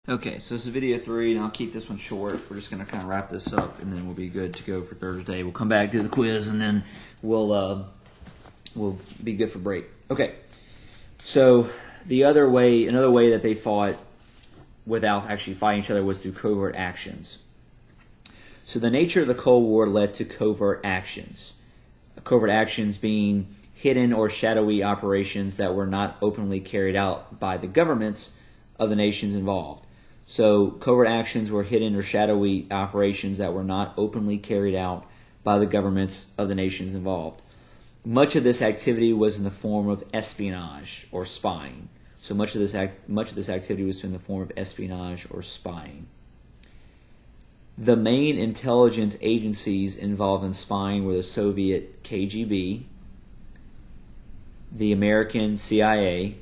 Okay, so this is video 3, and I'll keep this one short. We're just going to kind of wrap this up, and then we'll be good to go for Thursday. We'll come back, do the quiz, and then we'll be good for break. Okay, so another way that they fought without actually fighting each other was through covert actions. So the nature of the Cold War led to covert actions. Covert actions being hidden or shadowy operations that were not openly carried out by the governments of the nations involved. So covert actions were hidden or shadowy operations that were not openly carried out by the governments of the nations involved. Much of this activity was in the form of espionage or spying. So much of this activity was in the form of espionage or spying. The main intelligence agencies involved in spying were the Soviet KGB, the American CIA,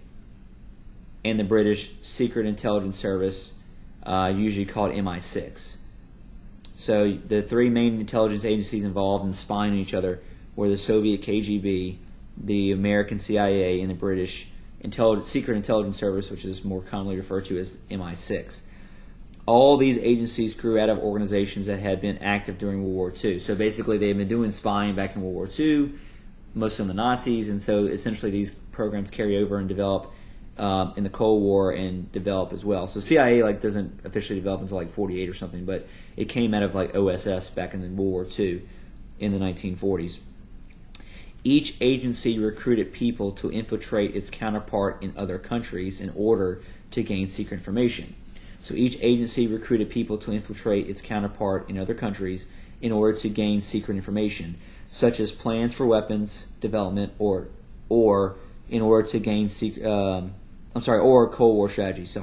and the British Secret Intelligence Service, usually called MI6. So the three main intelligence agencies involved in spying on each other were the Soviet KGB, the American CIA, and the British Secret Intelligence Service, which is more commonly referred to as MI6. All these agencies grew out of organizations that had been active during World War II. So basically they've been doing spying back in World War II, most of them the Nazis, and so essentially these programs carry over and develop in the Cold War and develop as well. So CIA doesn't officially develop until 48 or something, but it came out of OSS back in the World War II in the 1940s. Each agency recruited people to infiltrate its counterpart in other countries in order to gain secret information. So each agency recruited people to infiltrate its counterpart in other countries in order to gain secret information, such as plans for weapons development or in order to gain or Cold War strategies.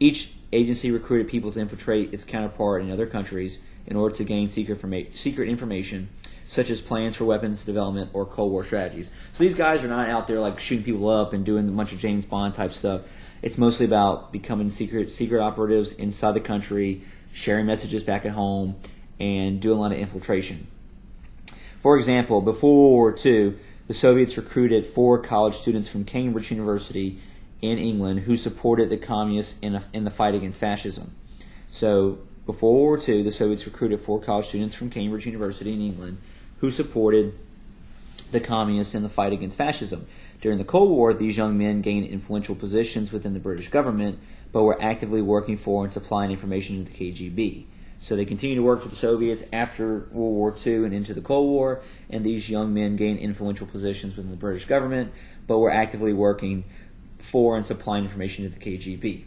Each agency recruited people to infiltrate its counterpart in other countries in order to gain secret information, such as plans for weapons development or Cold War strategies. So these guys are not out there shooting people up and doing a bunch of James Bond type stuff. It's mostly about becoming secret operatives inside the country, sharing messages back at home, and doing a lot of infiltration. For example, before World War II, the Soviets recruited 4 college students from Cambridge University in England who supported the communists in the fight against fascism. So before World War II, the Soviets recruited 4 college students from Cambridge University in England who supported the communists in the fight against fascism. During the Cold War, these young men gained influential positions within the British government, but were actively working for and supplying information to the KGB. So they continued to work for the Soviets after World War II and into the Cold War, and these young men gained influential positions within the British government, but were actively working for and supplying information to the KGB.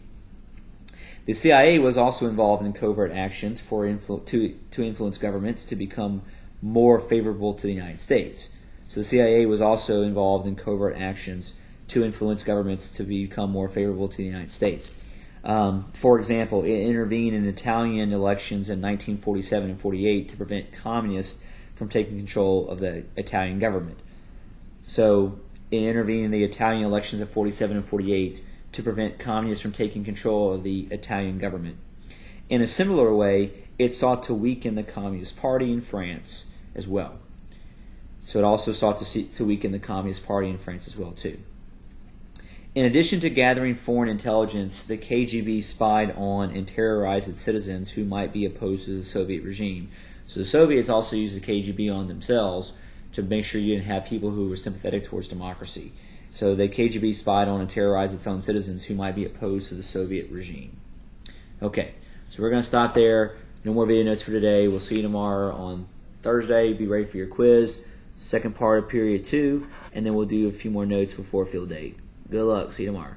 The CIA was also involved in covert actions to influence governments to become more favorable to the United States. So the CIA was also involved in covert actions to influence governments to become more favorable to the United States. For example, it intervened in Italian elections in 1947 and 48 to prevent communists from taking control of the Italian government. So it intervened in the Italian elections of 47 and 48 to prevent communists from taking control of the Italian government. In a similar way, it sought to weaken the Communist Party in France as well. So it also sought to weaken the Communist Party in France as well, too. In addition to gathering foreign intelligence, the KGB spied on and terrorized its citizens who might be opposed to the Soviet regime. So the Soviets also used the KGB on themselves to make sure you didn't have people who were sympathetic towards democracy. So the KGB spied on and terrorized its own citizens who might be opposed to the Soviet regime. Okay, so we're going to stop there. No more video notes for today. We'll see you tomorrow on Thursday. Be ready for your quiz, second part of period 2, and then we'll do a few more notes before field day. Good luck. See you tomorrow.